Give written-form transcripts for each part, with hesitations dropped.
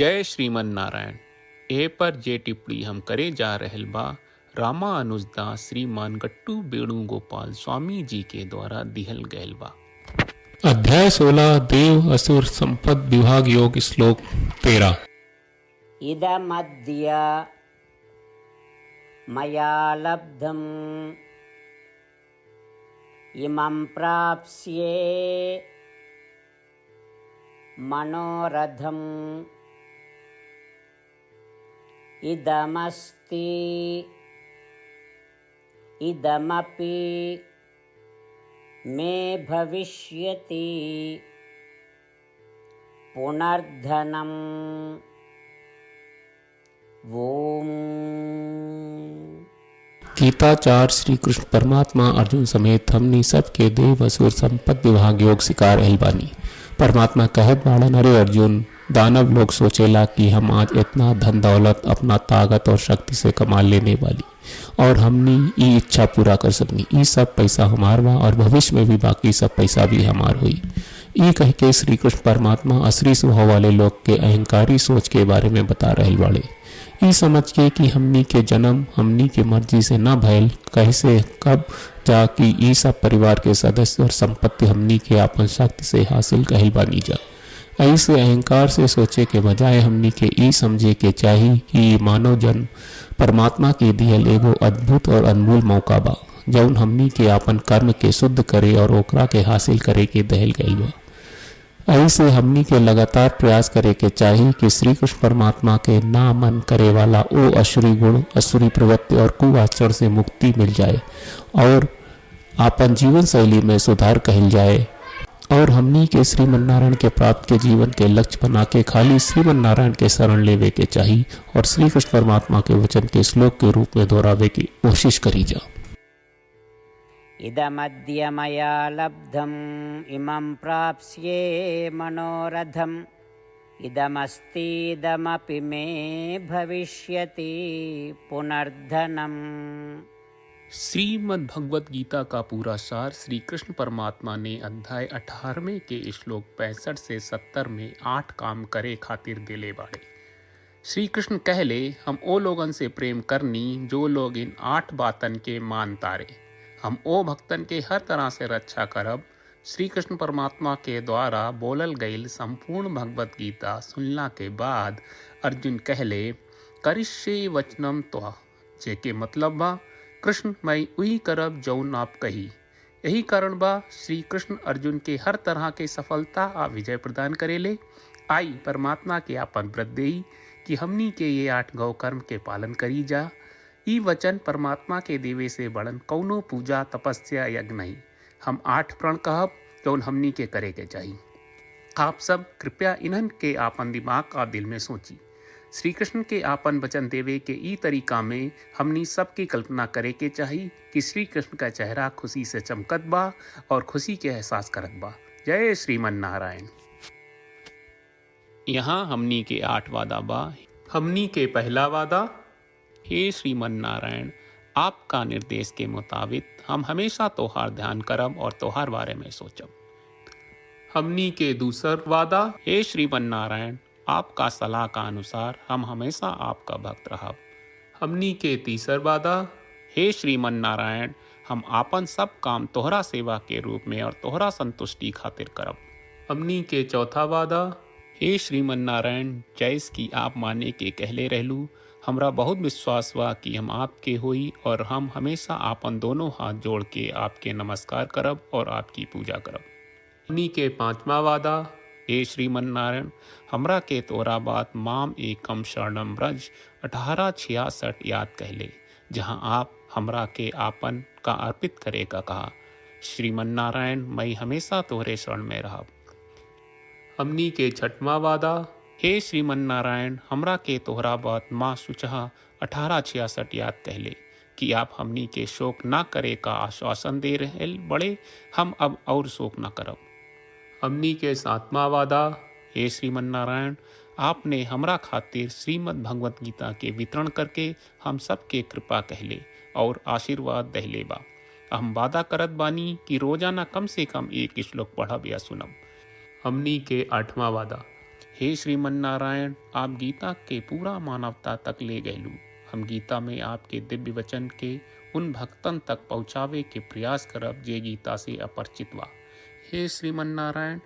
जय श्रीमन नारायण। ए पर जे टिप्पणी हम करे जा रहल बा रामा अनुजदास श्रीमान गट्टू वेणुगोपाल स्वामी जी के द्वारा दिहल गयल बा। अध्याय 16 देव असुर संपद विभाग योग श्लोक 13। इदमद्य मया लब्धम् इमं प्राप्स्ये मनोरथम् इदमस्ति इदमपि मे भविष्यति पुनर्धनम् ओम। गीताचार्य श्री कृष्ण परमात्मा अर्जुन समेत हमनी सबके देव असुर संपद विभाग योग शिकार एलबानी। परमात्मा कहत बाड़न, अरे अर्जुन, दानव लोग सोचेला कि हम आज इतना धन दौलत अपना ताकत और शक्ति से कमा लेने वाली और हमनी ई इच्छा पूरा कर सकनी। ई सब पैसा हमार बा और भविष्य में भी बाकी सब पैसा भी हमार हुई। ई कह के श्री कृष्ण परमात्मा असली स्वभाव वाले लोग के अहंकारी सोच के बारे में बता रहे बाड़े। ई समझ के कि हमनी के जन्म हमनी के मर्जी से न भयल, कैसे कब जा कि ई सब परिवार के सदस्य और संपत्ति हमनी के अपन शक्ति से हासिल कहल बानी जा। ऐसे अहंकार से सोचे के बजाय हमनी के ई समझे के चाही कि मानव जन्म परमात्मा के दियल एगो अद्भुत और अनमोल मौका बा, जौन हमनी के अपन कर्म के शुद्ध करे और ओकरा के हासिल करे के दहल गईल बा। ऐसे हमनी के लगातार प्रयास करे के चाही कि श्री कृष्ण परमात्मा के ना मन करे वाला ओ असुरी गुण, असुरी प्रवृत्ति और कुआचरण से मुक्ति मिल जाए और आपन जीवन शैली में सुधार कहल जाए और हमनी के श्रीमन नारायण के प्राप्त के जीवन के लक्ष्य बना के खाली श्रीमन नारायण के शरण लेवे के चाही और श्री कृष्ण परमात्मा के वचन के श्लोक के रूप में दोहरावे की कोशिश करी जा। इदमद्य मया लब्धम् इमं प्राप्स्ये मनोरथम् इदमस्ति इदमपि मे भविष्यति पुनर्धनम्। श्रीमद् भगवत गीता का पूरा सार श्री कृष्ण परमात्मा ने अध्याय 18वें के श्लोक 65 से 70 में 8 काम करे खातिर दिले बाड़े। श्री कृष्ण कहले, हम ओ लोगन से प्रेम करनी जो लोग इन 8 बातन के मान तारे। हम ओ भक्तन के हर तरह से रक्षा करब। श्री कृष्ण परमात्मा के द्वारा बोलल गईल संपूर्ण भगवत गीता सुनला के बाद अर्जुन कहले, करिष्ये वचनम त्वा, जेके मतलब बा, कृष्ण मैं उही करब जौन आप कही। यही कारण बा श्री कृष्ण अर्जुन के हर तरह के सफलता आ विजय प्रदान करेले। आई परमात्मा के आपन व्रत देई कि हमनी के ये 8 गौ कर्म के पालन करी जा। ई वचन परमात्मा के देवे से बड़न कौनो पूजा तपस्या यज्ञ नहीं। हम 8 प्रण कहब जौन हमनी के करे के चाहिए। आप सब कृपया इन्हन के आपन दिमाग और दिल में सोची। श्री कृष्ण के आपन वचन देवे के ई तरीका में हमनी सबकी कल्पना करे के चाहिए कि श्री कृष्ण का चेहरा खुशी से चमकत बा और खुशी के एहसास करत बा। जय श्रीमन नारायण। यहाँ हमनी के 8 वादा बा। हमनी के पहला वादा, हे श्रीमन नारायण, आपका निर्देश के मुताबिक हम हमेशा तोहार ध्यान करब और तोहार बारे में सोचब। हमनी के दूसर वादा, हे श्रीमन नारायण, आपका सलाह का अनुसार हम हमेशा आपका भक्त रहब। हमनी के तीसर वादा, हे श्रीमन नारायण, हम आपन सब काम तोहरा सेवा के रूप में और तोहरा संतुष्टि खातिर करब। हमनी के चौथा वादा, हे श्रीमन नारायण, जैस की आप माने के कहले रहलू, हमरा बहुत विश्वास बा कि हम आपके होई और हम हमेशा आपन दोनों हाथ जोड़ के आपके नमस्कार करब और आपकी पूजा करब। हमनी के पांचवा वादा, हे श्रीमन नारायण, हमरा के तोरा बात माम एकम शरणम ब्रज 1866 याद कहले, जहां आप हमरा के आपन का अर्पित करे का कहा। श्रीमन नारायण, मैं हमेशा तोहरे शरण में रहब। हमनी के छठवां वादा, हे श्रीमन नारायण, हमरा के तोहरा बात माँ सुचहा 1866 याद कहले कि आप हमनी के शोक ना करे का आश्वासन दे रहे बड़े, हम अब और शोक ना करब। हमनी के 7वां वादा, हे श्रीमन नारायण, आपने हमरा खातिर श्रीमद् भगवत गीता के वितरण करके हम सबके कृपा कहले और आशीर्वाद दहले बा। हम वादा करत बानी कि रोजाना कम से कम 1 श्लोक पढ़ब या सुनब। हमनी के 8वां वादा, हे श्रीमन नारायण, आप गीता के पूरा मानवता तक ले गयलू। हम गीता में आपके दिव्य वचन के उन भक्तन तक पहुँचावे के प्रयास करब जे गीता से अपरिचित बा। हे श्रीमन नारायण,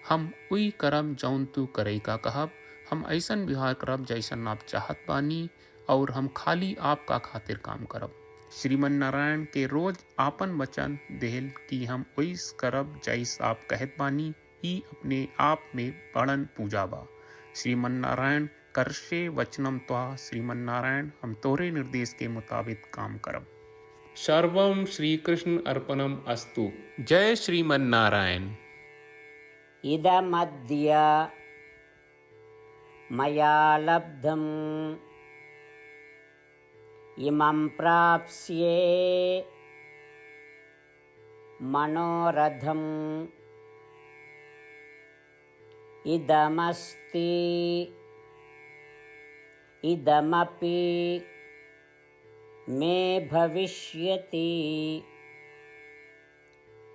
हम उई करब जौन तू करे का कहब। हम ऐसन व्यवहार करब जैसन आप चाहत बानी और हम खाली आपका खातिर काम करब। श्रीमन नारायण के रोज आपन वचन देहल कि हम ओइस करब जैस आप कहत बानी, ई अपने आप में बड़न पूजा बा। श्रीमन नारायण, करशे वचनम त्वा। श्रीमन नारायण, हम तोरे निर्देश के मुताबिक काम करब। सर्वम श्री कृष्ण अर्पणम अस्तु। जय श्रीमन नारायण। इदमद्य मया लब्धम् इमं प्राप्स्ये मनोरथम् इदमस्ति इदमपि मे भविष्यति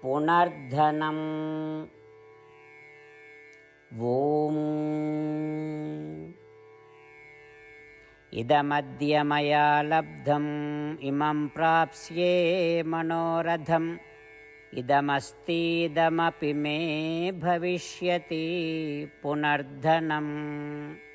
पुनर्धनम्। ॐ इदमद्य मया लब्धम् इमं प्राप्स्ये मनोरथम् इदमस्तीदमपि मे भविष्यति पुनर्धनम्।